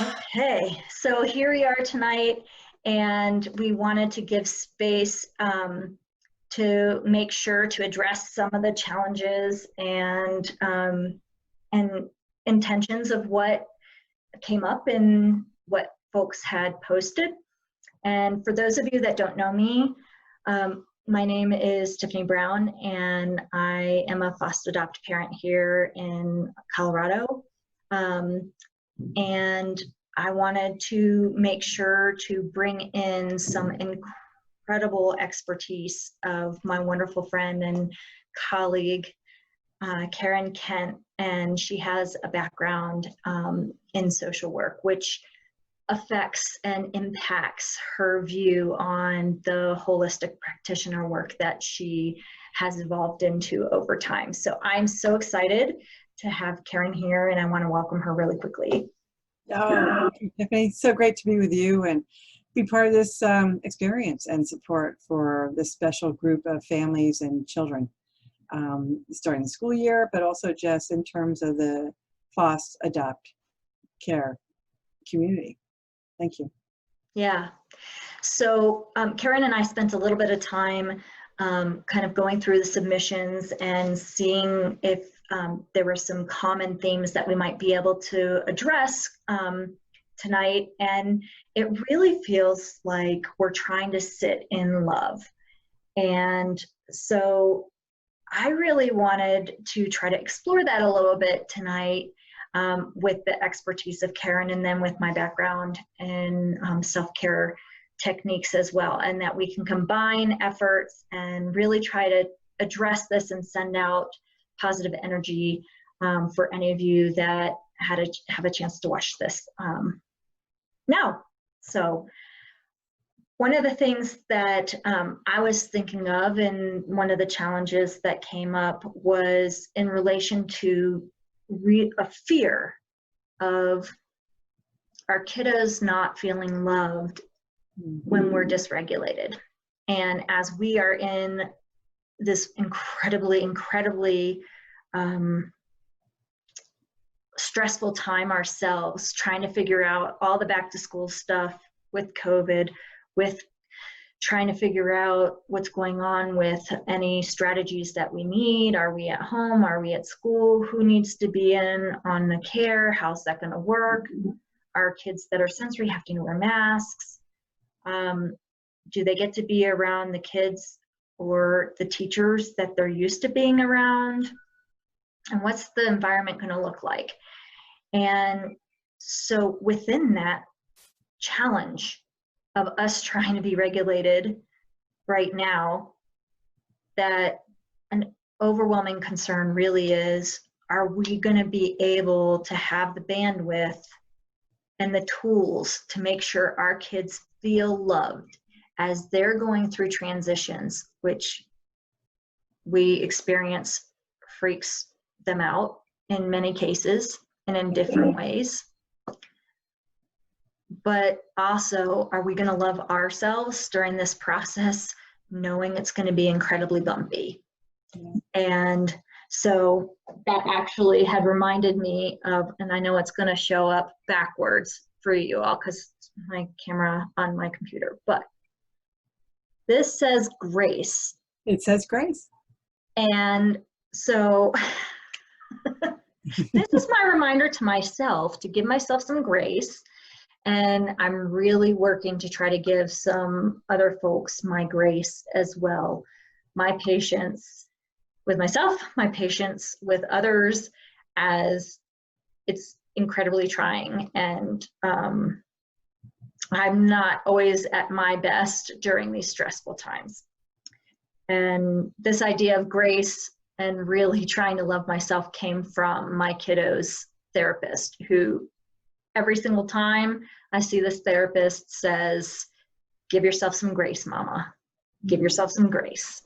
Okay, so here we are tonight, and we wanted to give space to make sure to address some of the challenges and intentions of what came up and what folks had posted. And for those of you that don't know me, my name is Tiffany Brown, and I am a foster-adoptive parent here in Colorado. And I wanted to make sure to bring in some incredible expertise of my wonderful friend and colleague, Karen Kent, and she has a background in social work, which affects and impacts her view on the holistic practitioner work that she has evolved into over time. So I'm so excited to have Karen here, and I want to welcome her really quickly. Oh, Tiffany, so great to be with you and be part of this experience and support for this special group of families and children starting the school year, but also just in terms of the Foster-Adopt care community. Thank you. Yeah. So Karen and I spent a little bit of time kind of going through the submissions and seeing if there were some common themes that we might be able to address tonight. And it really feels like we're trying to sit in love. And so I really wanted to try to explore that a little bit tonight with the expertise of Karen, and then with my background in self-care techniques as well, and that we can combine efforts and really try to address this and send out positive energy for any of you that have a chance to watch this now. So one of the things that I was thinking of, and one of the challenges that came up, was in relation to a fear of our kiddos not feeling loved when we're dysregulated. And as we are in this incredibly stressful time ourselves, trying to figure out all the back to school stuff with COVID, with trying to figure out what's going on with any strategies that we need. Are we at home? Are we at school? Who needs to be in on the care? How's that going to work? Our kids that are sensory having to wear masks. Do they get to be around the kids or the teachers that they're used to being around? And what's the environment going to look like? And so within that challenge of us trying to be regulated right now, that an overwhelming concern really is, are we going to be able to have the bandwidth and the tools to make sure our kids feel loved as they're going through transitions, which we experience freaks them out in many cases and in different ways. But also, are we going to love ourselves during this process, knowing it's going to be incredibly bumpy? And so that actually had reminded me of, and I know it's going to show up backwards for you all because my camera on my computer, but this says grace. It says grace. And so this is my reminder to myself to give myself some grace. And I'm really working to try to give some other folks my grace as well. My patience with myself, my patience with others, as it's incredibly trying. And I'm not always at my best during these stressful times. And this idea of grace and really trying to love myself came from my kiddo's therapist, who every single time I see this therapist says, give yourself some grace, mama. Give yourself some grace.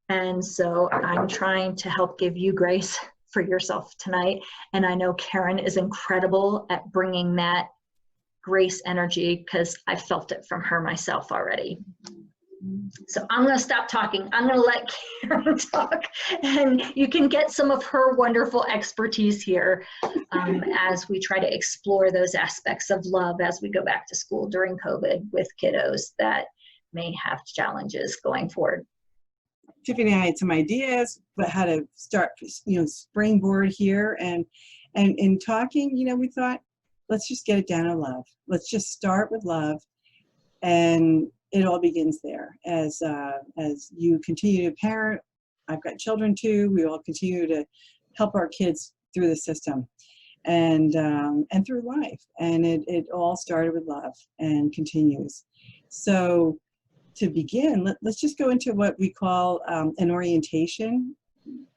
And so I'm trying to help give you grace for yourself tonight. And I know Karen is incredible at bringing that grace energy, because I felt it from her myself already. So I'm going to stop talking. I'm going to let Karen talk, and you can get some of her wonderful expertise here as we try to explore those aspects of love as we go back to school during COVID with kiddos that may have challenges going forward. Tiffany and I had some ideas about how to start, springboard here, and in talking, we thought, let's just get it down to love. Let's just start with love, and it all begins there. As you continue to parent, I've got children too. We all continue to help our kids through the system and through life, and it all started with love and continues. So to begin, let's just go into what we call an orientation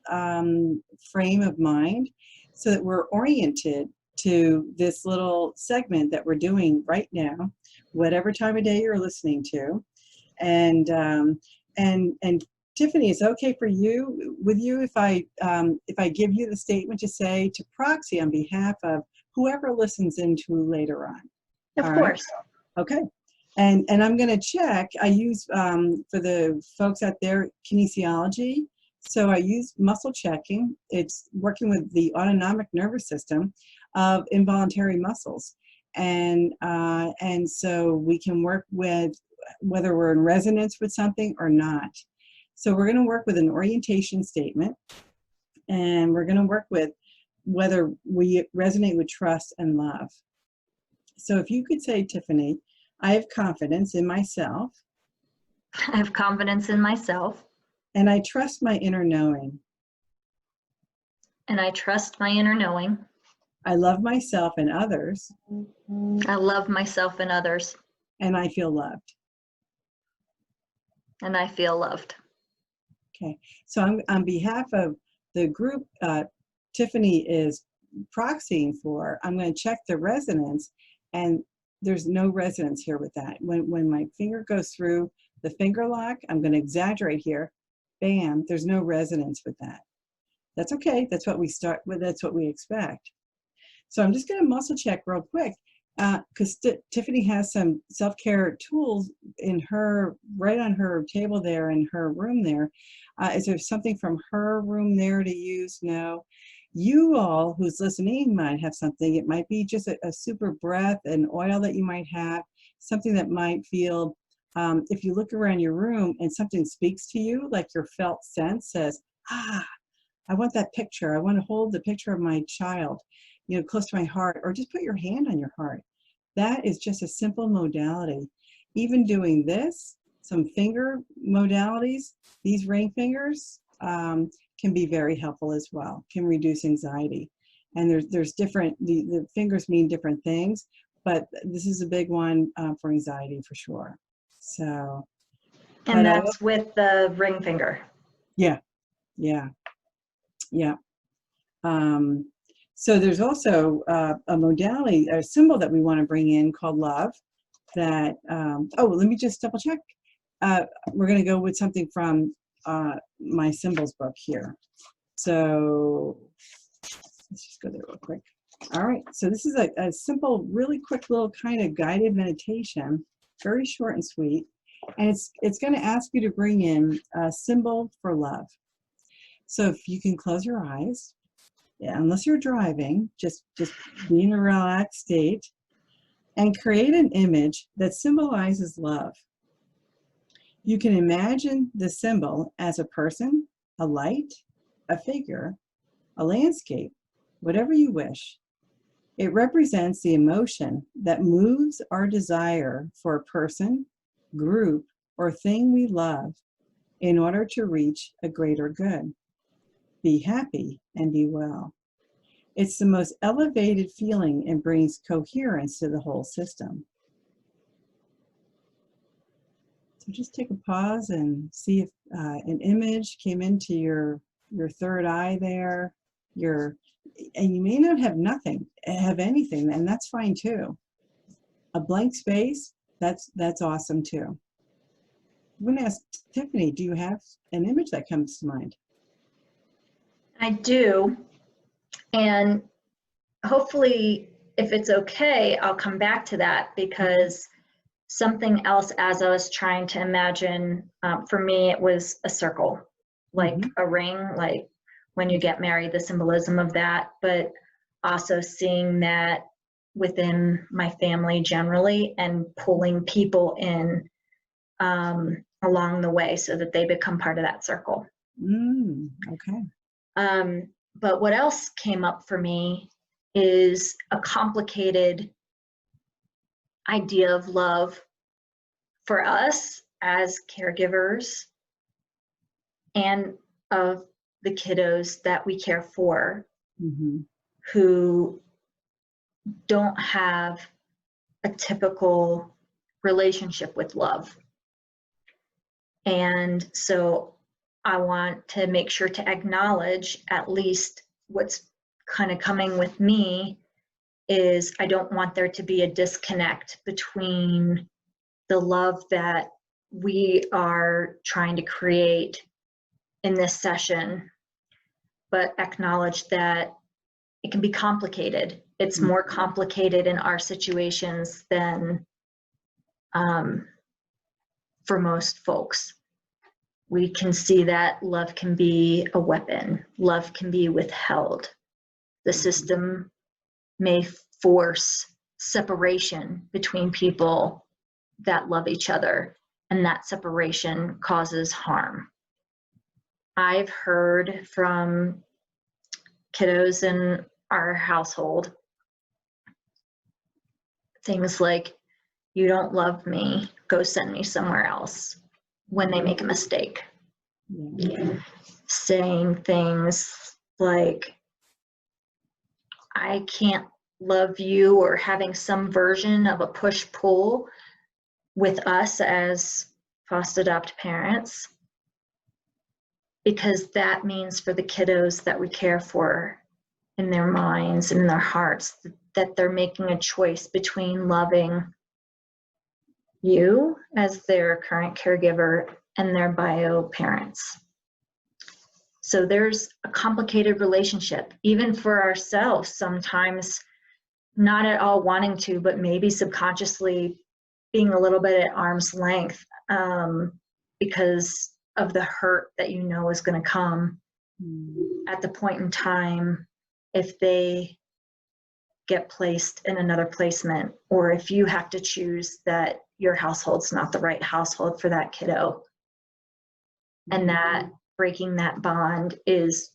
frame of mind, so that we're oriented to this little segment that we're doing right now, whatever time of day you're listening to. And Tiffany, is it okay for you, if I give you the statement to say to proxy on behalf of whoever listens into later on? Of course. Right? Okay. And I'm going to check. I use, for the folks out there, kinesiology. So I use muscle checking. It's working with the autonomic nervous system of involuntary muscles. And so we can work with whether we're in resonance with something or not. So we're going to work with an orientation statement, and we're going to work with whether we resonate with trust and love. So if you could say, Tiffany, I have confidence in myself. I have confidence in myself. And I trust my inner knowing. And I trust my inner knowing. I love myself and others. I love myself and others. And I feel loved. And I feel loved. Okay, so on behalf of the group Tiffany is proxying for, I'm going to check the resonance, and there's no resonance here with that. When my finger goes through the finger lock, I'm going to exaggerate here, bam, there's no resonance with that. That's okay, that's what we start with, that's what we expect. So I'm just going to muscle check real quick, because Tiffany has some self-care tools in her, right on her table there in her room there. Is there something from her room there to use? No. You all who's listening might have something. It might be just a super breath, an oil that you might have, something that might feel, if you look around your room and something speaks to you, like your felt sense says, I want that picture. I want to hold the picture of my child, close to my heart, or just put your hand on your heart. That is just a simple modality. Even doing this, some finger modalities, these ring fingers can be very helpful as well, can reduce anxiety. And there's different, the fingers mean different things, but this is a big one for anxiety for sure. So. And that's with the ring finger. Yeah, yeah, yeah. So there's also a modality, a symbol that we want to bring in called love that, let me just double check. We're going to go with something from my symbols book here. So let's just go there real quick. All right, so this is a simple, really quick little kind of guided meditation, very short and sweet. And it's going to ask you to bring in a symbol for love. So if you can close your eyes, yeah, unless you're driving, just be in a relaxed state and create an image that symbolizes love. You can imagine the symbol as a person, a light, a figure, a landscape, whatever you wish. It represents the emotion that moves our desire for a person, group, or thing we love in order to reach a greater good. Be happy and be well. It's the most elevated feeling and brings coherence to the whole system. So just take a pause and see if an image came into your third eye there. And you may not have anything, and that's fine too. A blank space, that's awesome too. I'm going to ask Tiffany, do you have an image that comes to mind? I do, and hopefully, if it's okay, I'll come back to that, because something else as I was trying to imagine, for me, it was a circle, like a ring, like when you get married, the symbolism of that, but also seeing that within my family generally and pulling people in along the way so that they become part of that circle. Okay. But what else came up for me is a complicated idea of love for us as caregivers and of the kiddos that we care for, who don't have a typical relationship with love. And so I want to make sure to acknowledge at least what's kind of coming with me is I don't want there to be a disconnect between the love that we are trying to create in this session, but acknowledge that it can be complicated. It's more complicated in our situations than for most folks. We can see that love can be a weapon. Love can be withheld. The system may force separation between people that love each other, and that separation causes harm. I've heard from kiddos in our household things like, "You don't love me, go send me somewhere else," when they make a mistake. Saying things like, "I can't love you," or having some version of a push-pull with us as Foster-Adoptive parents, because that means for the kiddos that we care for in their minds and in their hearts that they're making a choice between loving you as their current caregiver and their bio parents. So there's a complicated relationship, even for ourselves, sometimes not at all wanting to, but maybe subconsciously being a little bit at arm's length because of the hurt that you know is going to come at the point in time if they get placed in another placement, or if you have to choose that your household's not the right household for that kiddo, and that breaking that bond is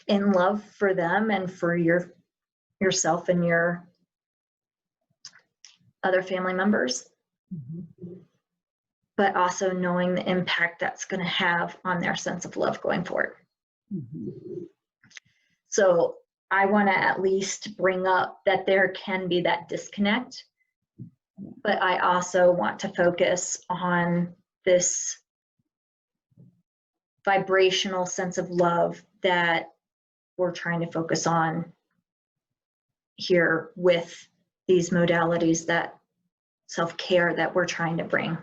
in love for them and for yourself and your other family members, but also knowing the impact that's going to have on their sense of love going forward. So I want to at least bring up that there can be that disconnect, but I also want to focus on this vibrational sense of love that we're trying to focus on here with these modalities, that self-care that we're trying to bring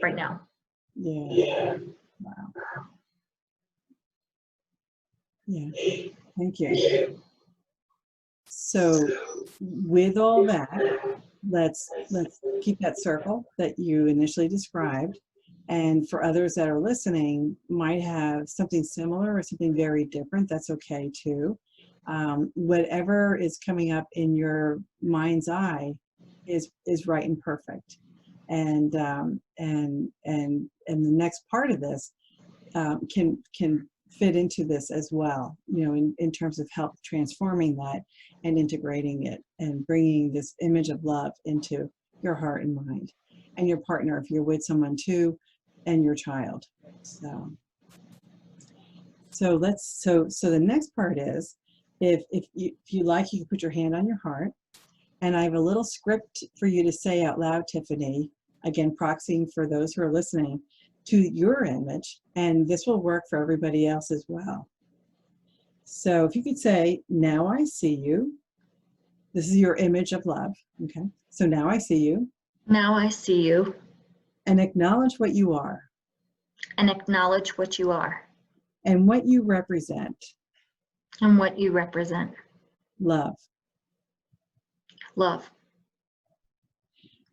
right now. Wow. Thank you. So with all that, let's keep that circle that you initially described, and for others that are listening might have something similar or something very different, that's okay too. Whatever is coming up in your mind's eye is right and perfect. And the next part of this can fit into this as well, you know, in terms of help transforming that and integrating it and bringing this image of love into your heart and mind, and your partner if you're with someone too, and your child. So the next part is, if you like, you can put your hand on your heart, and I have a little script for you to say out loud, Tiffany, again proxying for those who are listening to your image, and this will work for everybody else as well. So if you could say, "Now I see you." This is your image of love. Okay. So now I see you. Now I see you. And acknowledge what you are. And acknowledge what you are. And what you represent. And what you represent. Love. Love.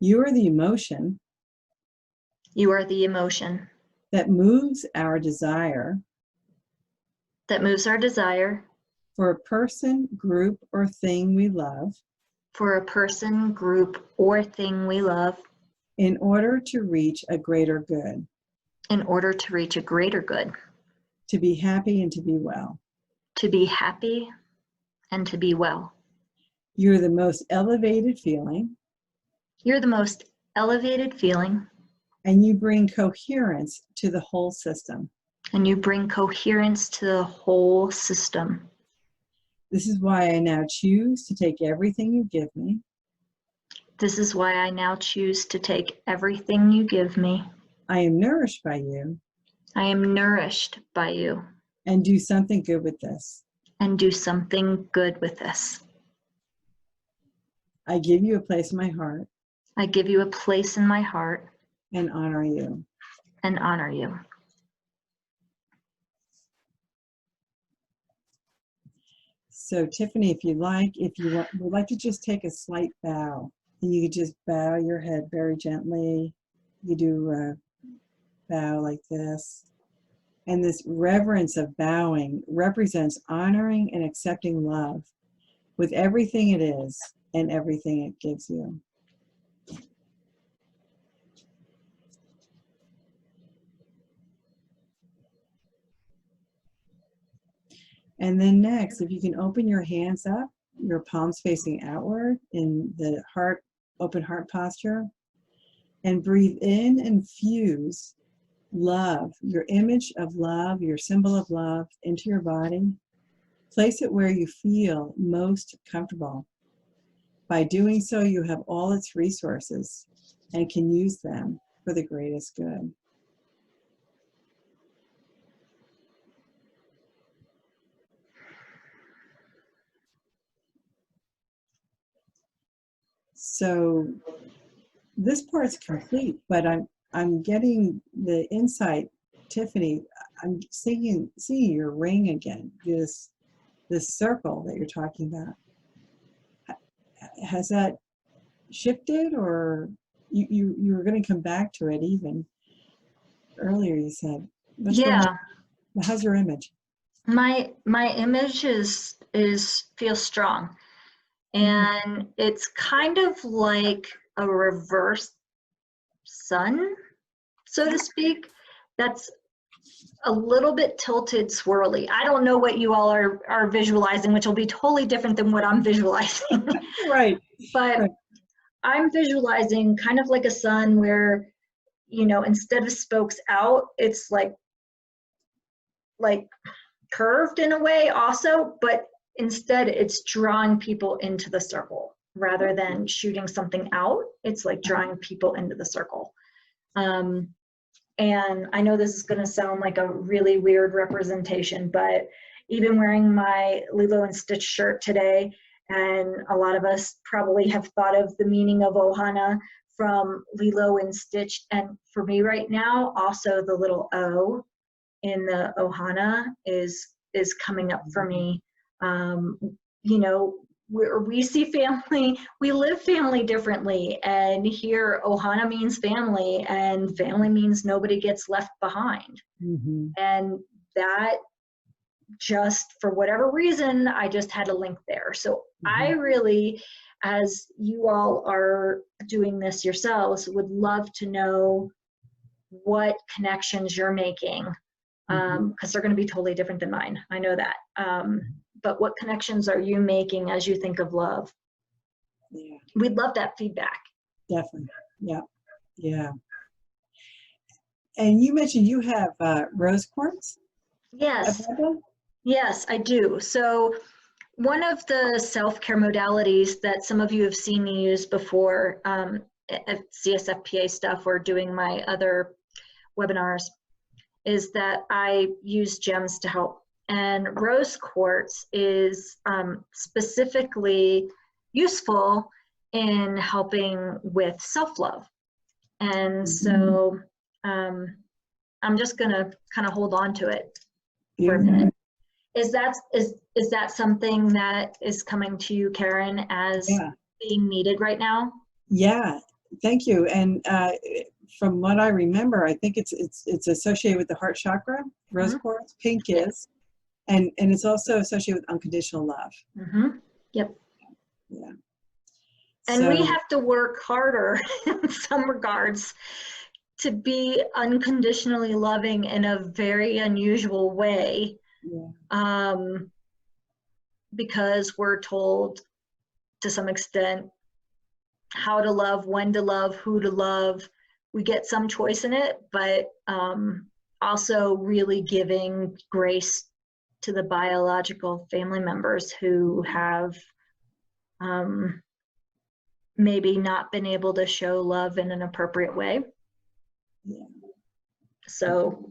You are the emotion You are the emotion that moves our desire that moves our desire for a person, group, or thing we love for a person, group, or thing we love in order to reach a greater good, in order to reach a greater good, to be happy and to be well. to be happy and to be well. You're the most elevated feeling, You're the most elevated feeling, and you bring coherence to the whole system. and you bring coherence to the whole system. This is why I now choose to take everything you give me This is why I now choose to take everything you give me. I am nourished by you I am nourished by you, and do something good with this. and do something good with this. I give you a place in my heart I give you a place in my heart and honor you. and honor you. So Tiffany, if you like, would like to just take a slight bow, and you could just bow your head very gently. You do a bow like this. And this reverence of bowing represents honoring and accepting love with everything it is and everything it gives you. And then next, if you can open your hands up, your palms facing outward in the heart, open heart posture, and breathe in and fuse love, your image of love, your symbol of love into your body. Place it where you feel most comfortable. By doing so, you have all its resources and can use them for the greatest good. So this part's complete, but I'm getting the insight, Tiffany. I'm seeing your ring again. This circle that you're talking about. Has that shifted, or you were going to come back to it even earlier? You said. Yeah, How's your image? my image feels strong, and it's kind of like a reverse sun, so to speak, that's a little bit tilted, swirly. I don't know what you all are visualizing, which will be totally different than what I'm visualizing. Right. But right. I'm visualizing kind of like a sun where, you know, instead of spokes out, it's like curved in a way also, but instead it's drawing people into the circle rather than shooting something out. It's like drawing people into the circle. And I know this is going to sound like a really weird representation, but even wearing my Lilo and Stitch shirt today, and a lot of us probably have thought of the meaning of Ohana from Lilo and Stitch. And for me right now, also the little O in the Ohana is coming up for me. You know, we see family, we live family differently, and here Ohana means family, and family means nobody gets left behind. And that, just for whatever reason, I just had a link there. So I really, as you all are doing this yourselves, would love to know what connections you're making, because they're going to be totally different than mine. I know that. But what connections are you making as you think of love? Yeah. We'd love that feedback. Definitely. Yeah. Yeah. And you mentioned you have rose quartz? Yes. Yes, I do. So one of the self-care modalities that some of you have seen me use before at CSFPA stuff or doing my other webinars is that I use gems to help. And rose quartz is specifically useful in helping with self-love. And so I'm just gonna kind of hold on to it for a minute. Is that something that is coming to you, Karen, as being needed right now? Yeah, Thank you. And from what I remember, I think it's associated with the heart chakra, rose quartz, pink is, and it's also associated with unconditional love. Yep. Yeah. And So, we have to work harder in some regards to be unconditionally loving in a very unusual way, because we're told to some extent how to love, when to love, who to love. We get some choice in it, but also really giving grace to the biological family members who have maybe not been able to show love in an appropriate way. So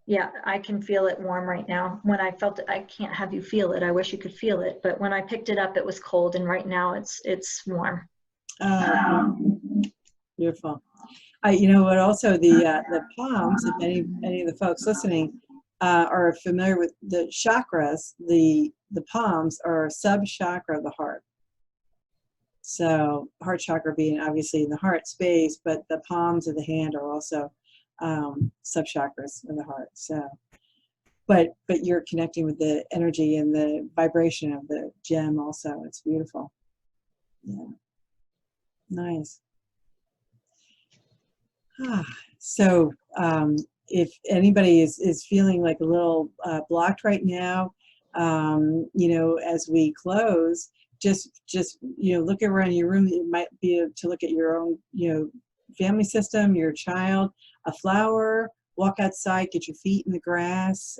yeah, I can feel it warm right now. When I felt it, I can't have you feel it. I wish you could feel it, but when I picked it up, it was cold, and right now it's warm. Beautiful. You know what? Also, the palms. If any of the folks listening are familiar with the chakras, the palms are a sub chakra of the heart. So, heart chakra being obviously in the heart space, but the palms of the hand are also sub chakras of the heart. So, but you're connecting with the energy and the vibration of the gem. Also, it's beautiful. Yeah. Nice. So if anybody is feeling like a little blocked right now, you know, as we close, just you know, look around your room. It might be to look at your own, you know, family system, your child, a flower, walk outside, get your feet in the grass.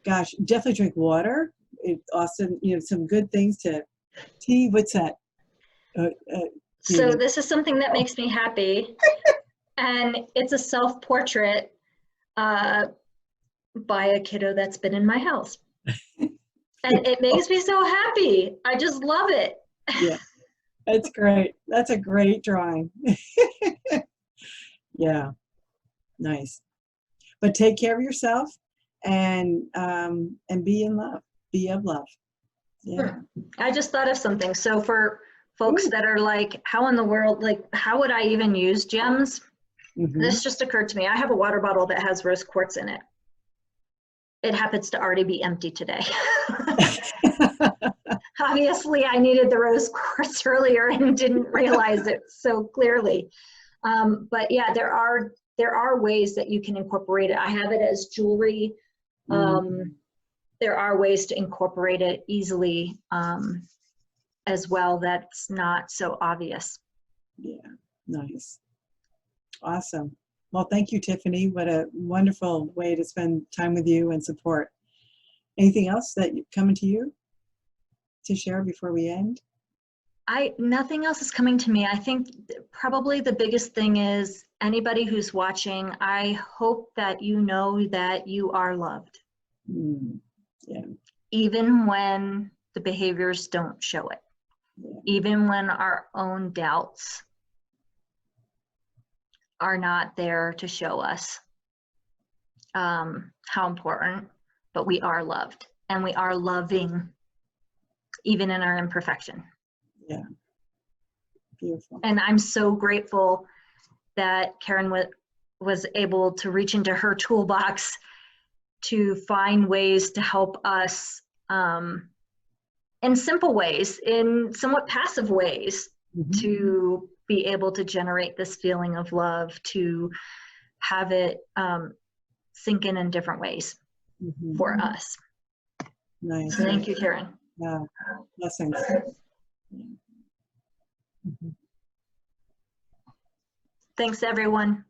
Gosh, definitely drink water. Also, you know, some good things to tea. What's that? So this is something that makes me happy, and it's a self-portrait by a kiddo that's been in my house, and it makes me so happy. I just love it. Yeah, that's great. That's a great drawing. Yeah, nice. But take care of yourself, and be in love. Be of love. Yeah. I just thought of something. So for folks that are like, how in the world, like, how would I even use gems? This just occurred to me. I have a water bottle that has rose quartz in it. It happens to already be empty today. Obviously, I needed the rose quartz earlier and didn't realize it so clearly. But yeah, there are ways that you can incorporate it. I have it as jewelry. There are ways to incorporate it easily as well that's not so obvious. Yeah, nice. Awesome. Well, thank you, Tiffany. What a wonderful way to spend time with you and support. Anything else that coming to you to share before we end? Nothing else is coming to me. I think probably the biggest thing is anybody who's watching, I hope that you know that you are loved. Yeah. Even when the behaviors don't show it. Yeah. Even when our own doubts are not there to show us how important, but we are loved and we are loving even in our imperfection. Yeah. Beautiful. And I'm so grateful that Karen was able to reach into her toolbox to find ways to help us in simple ways, in somewhat passive ways, to be able to generate this feeling of love, to have it sink in different ways for us. Nice. So thank you, Karen. Yeah, blessings. Thanks, everyone.